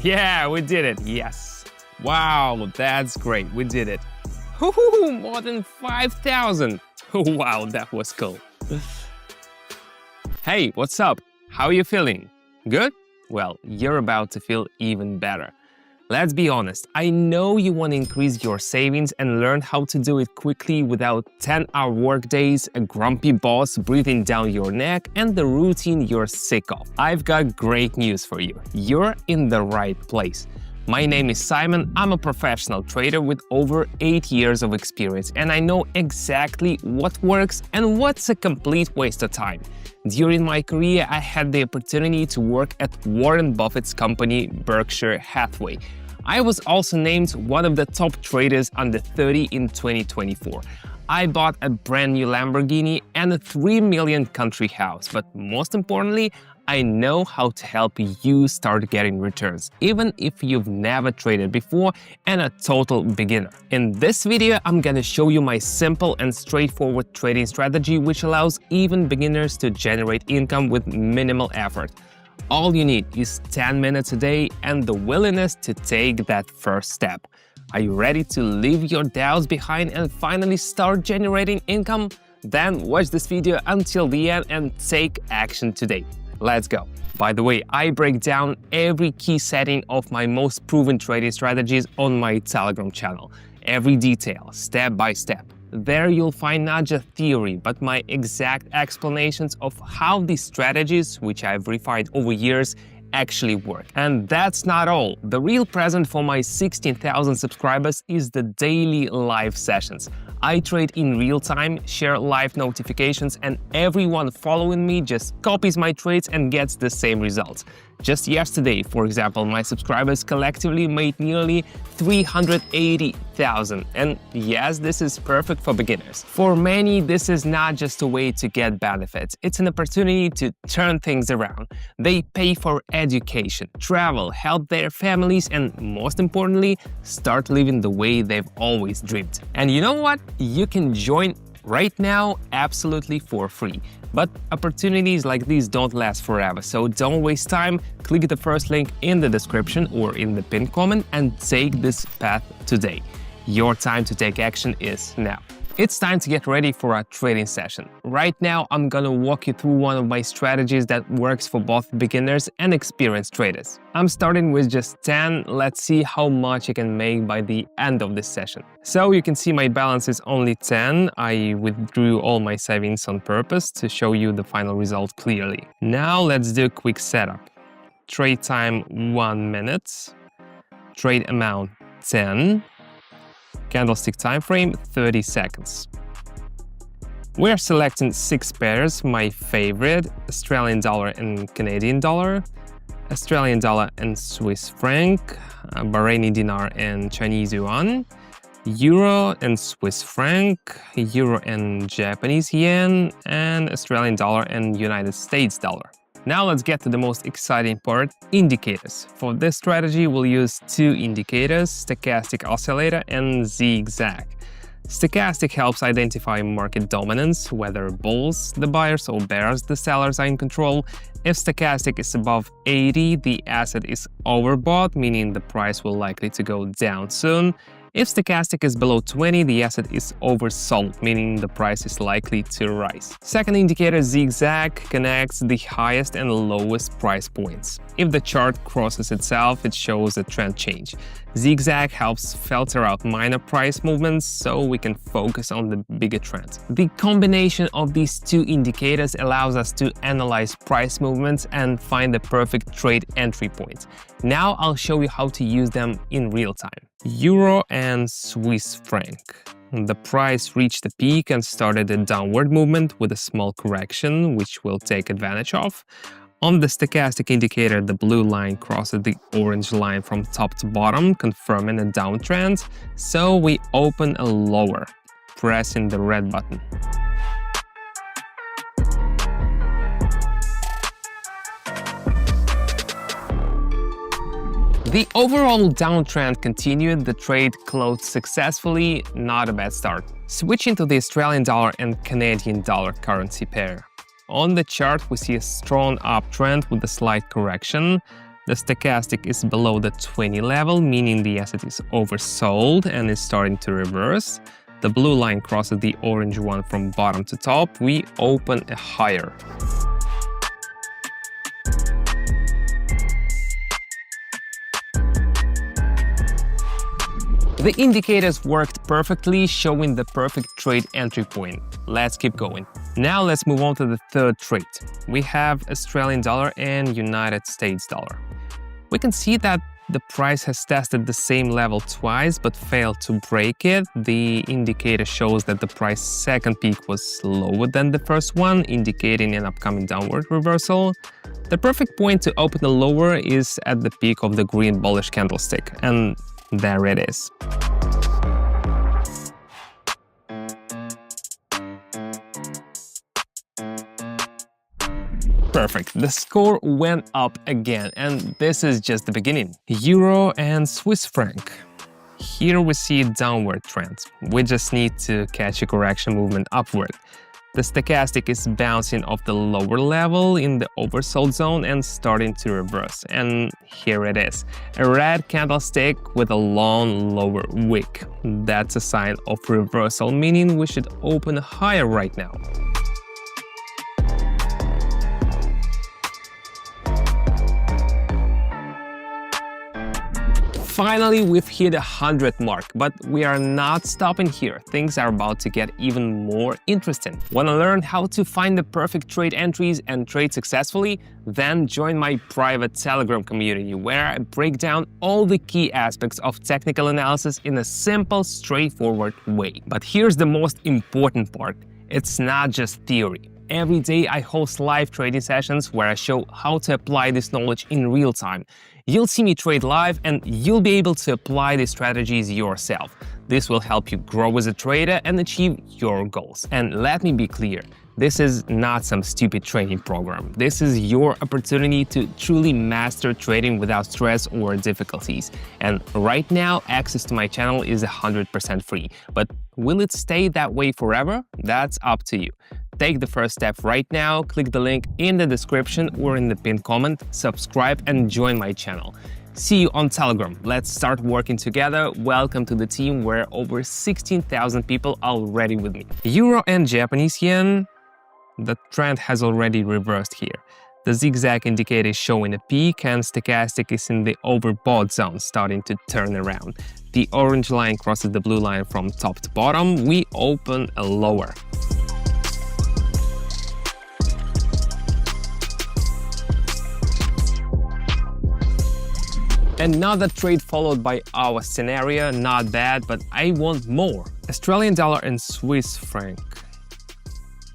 Yeah, we did it. Yes. Wow, that's great. We did it. Woohoo, more than 5,000. Wow, that was cool. Hey, what's up? How are you feeling? Good? Well, you're about to feel even better. Let's be honest, I know you want to increase your savings and learn how to do it quickly without 10-hour workdays, a grumpy boss breathing down your neck, and the routine you're sick of. I've got great news for you. You're in the right place. My name is Simon, I'm a professional trader with over 8 years of experience, and I know exactly what works and what's a complete waste of time. During my career, I had the opportunity to work at Warren Buffett's company, Berkshire Hathaway. I was also named one of the top traders under 30 in 2024. I bought a brand new Lamborghini and a 3 million country house, but most importantly, I know how to help you start getting returns, even if you've never traded before and a total beginner. In this video, I'm gonna show you my simple and straightforward trading strategy, which allows even beginners to generate income with minimal effort. All you need is 10 minutes a day and the willingness to take that first step. Are you ready to leave your doubts behind and finally start generating income? Then watch this video until the end and take action today. Let's go. By the way, I break down every key setting of my most proven trading strategies on my Telegram channel. Every detail, step by step. There you'll find not just theory, but my exact explanations of how these strategies, which I've refined over years, actually work. And that's not all. The real present for my 16,000 subscribers is the daily live sessions. I trade in real time, share live notifications, and everyone following me just copies my trades and gets the same results. Just yesterday, for example, my subscribers collectively made nearly 380,000. And yes, this is perfect for beginners. For many, this is not just a way to get benefits. It's an opportunity to turn things around. They pay for education, travel, help their families, and most importantly, start living the way they've always dreamed. And you know what? You can join right now absolutely for free. But opportunities like these don't last forever, so don't waste time. Click the first link in the description or in the pinned comment and take this path today. Your time to take action is now. It's time to get ready for a trading session. Right now, I'm gonna walk you through one of my strategies that works for both beginners and experienced traders. I'm starting with just 10. Let's see how much I can make by the end of this session. So you can see my balance is only 10. I withdrew all my savings on purpose to show you the final result clearly. Now let's do a quick setup. Trade time 1 minute. Trade amount 10. Candlestick time frame 30 seconds. We're selecting 6 pairs, my favorite: Australian dollar and Canadian dollar, Australian dollar and Swiss franc, Bahraini dinar and Chinese yuan, Euro and Swiss franc, Euro and Japanese yen, and Australian dollar and United States dollar. Now let's get to the most exciting part, indicators. For this strategy, we'll use 2 indicators, stochastic oscillator and zigzag. Stochastic helps identify market dominance, whether bulls, the buyers, or bears, the sellers, are in control. If stochastic is above 80, the asset is overbought, meaning the price will likely to go down soon. If stochastic is below 20, the asset is oversold, meaning the price is likely to rise. Second indicator, zigzag, connects the highest and lowest price points. If the chart crosses itself, it shows a trend change. Zigzag helps filter out minor price movements so we can focus on the bigger trend. The combination of these 2 indicators allows us to analyze price movements and find the perfect trade entry point. Now I'll show you how to use them in real time. Euro and Swiss franc. The price reached a peak and started a downward movement with a small correction, which we'll take advantage of. On the stochastic indicator, the blue line crosses the orange line from top to bottom, confirming a downtrend, so we open a lower, pressing the red button. The overall downtrend continued, the trade closed successfully, not a bad start. Switching to the Australian dollar and Canadian dollar currency pair. On the chart, we see a strong uptrend with a slight correction. The stochastic is below the 20 level, meaning the asset is oversold and is starting to reverse. The blue line crosses the orange one from bottom to top. We open a higher. The indicators worked perfectly, showing the perfect trade entry point. Let's keep going. Now let's move on to the third trade. We have Australian dollar and United States dollar. We can see that the price has tested the same level twice but failed to break it. The indicator shows that the price second peak was lower than the first one, indicating an upcoming downward reversal. The perfect point to open the lower is at the peak of the green bullish candlestick, and there it is. Perfect. The score went up again, and this is just the beginning. Euro and Swiss franc. Here we see a downward trend. We just need to catch a correction movement upward. The stochastic is bouncing off the lower level in the oversold zone and starting to reverse. And here it is, a red candlestick with a long lower wick. That's a sign of reversal, meaning we should open higher right now. Finally, we've hit the 100th mark, but we are not stopping here. Things are about to get even more interesting. Want to learn how to find the perfect trade entries and trade successfully? Then join my private Telegram community, where I break down all the key aspects of technical analysis in a simple, straightforward way. But here's the most important part. It's not just theory. Every day I host live trading sessions where I show how to apply this knowledge in real time. You'll see me trade live and you'll be able to apply the strategies yourself. This will help you grow as a trader and achieve your goals. And let me be clear, this is not some stupid training program. This is your opportunity to truly master trading without stress or difficulties. And right now, access to my channel is 100% free. But will it stay that way forever? That's up to you. Take the first step right now, click the link in the description or in the pinned comment, subscribe and join my channel. See you on Telegram. Let's start working together. Welcome to the team where over 16,000 people are already with me. Euro and Japanese yen. The trend has already reversed here. The zigzag indicator is showing a peak and stochastic is in the overbought zone, starting to turn around. The orange line crosses the blue line from top to bottom. We open a lower. Another trade followed by our scenario. Not bad, but I want more. Australian dollar and Swiss franc.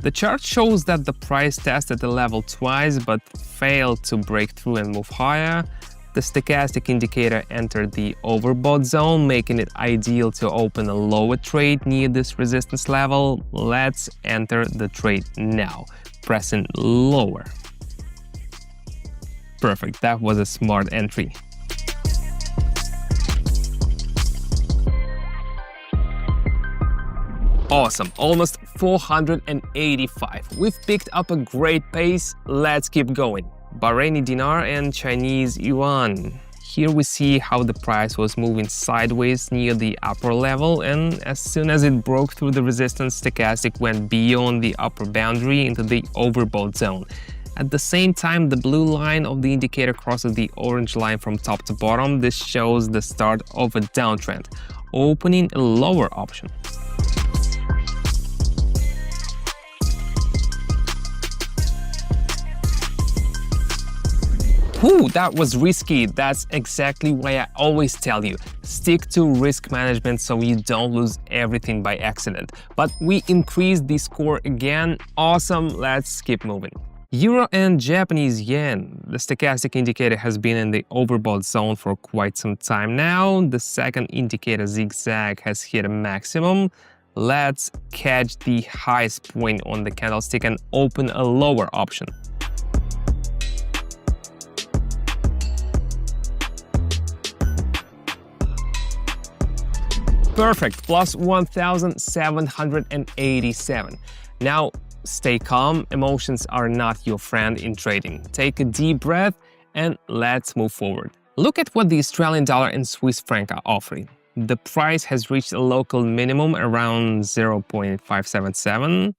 The chart shows that the price tested the level twice but failed to break through and move higher. The stochastic indicator entered the overbought zone, making it ideal to open a lower trade near this resistance level. Let's enter the trade now, pressing lower. Perfect, that was a smart entry. Awesome, almost 485. We've picked up a great pace. Let's keep going. Bahraini dinar and Chinese yuan. Here we see how the price was moving sideways near the upper level, and as soon as it broke through the resistance, stochastic went beyond the upper boundary into the overbought zone. At the same time, the blue line of the indicator crosses the orange line from top to bottom. This shows the start of a downtrend, opening a lower option. Whew, that was risky. That's exactly why I always tell you, stick to risk management so you don't lose everything by accident. But we increased the score again. Awesome, let's keep moving. Euro and Japanese yen. The stochastic indicator has been in the overbought zone for quite some time now. The second indicator zigzag has hit a maximum. Let's catch the highest point on the candlestick and open a lower option. Perfect, plus 1,787. Now, stay calm. Emotions are not your friend in trading. Take a deep breath And let's move forward. Look at what the Australian dollar and Swiss franc are offering. The price has reached a local minimum around 0.577.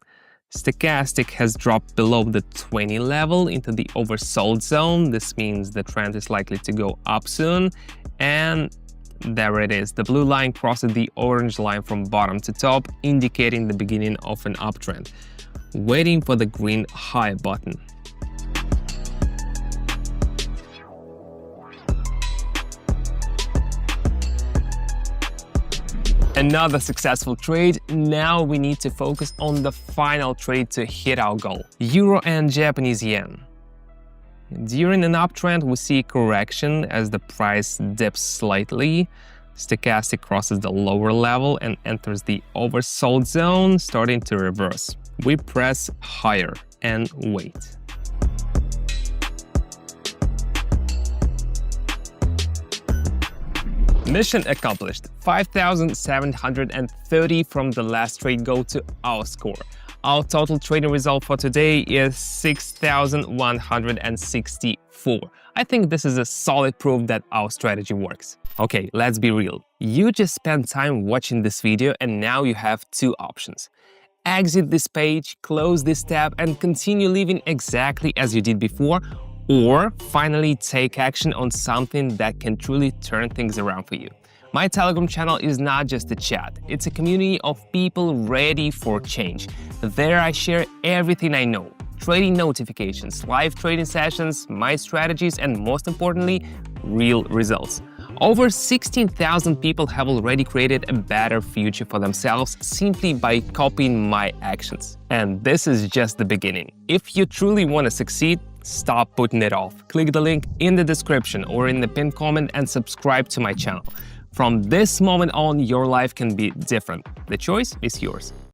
Stochastic has dropped below the 20 level into the oversold zone. This means the trend is likely to go up soon. And there it is. The blue line crosses the orange line from bottom to top, indicating the beginning of an uptrend. Waiting for the green high button. Another successful trade. Now we need to focus on the final trade to hit our goal. Euro and Japanese yen. During an uptrend, we see correction as the price dips slightly. Stochastic crosses the lower level and enters the oversold zone, starting to reverse. We press higher and wait. Mission accomplished. 5,730 from the last trade go to our score. Our total trading result for today is 6,164. I think this is a solid proof that our strategy works. Okay, let's be real. You just spent time watching this video and now you have two options. Exit this page, close this tab and continue living exactly as you did before, or finally take action on something that can truly turn things around for you. My Telegram channel is not just a chat, it's a community of people ready for change. There I share everything I know, trading notifications, live trading sessions, my strategies, and most importantly, real results. Over 16,000 people have already created a better future for themselves simply by copying my actions. And this is just the beginning. If you truly want to succeed, stop putting it off. Click the link in the description or in the pinned comment and subscribe to my channel. From this moment on, your life can be different. The choice is yours.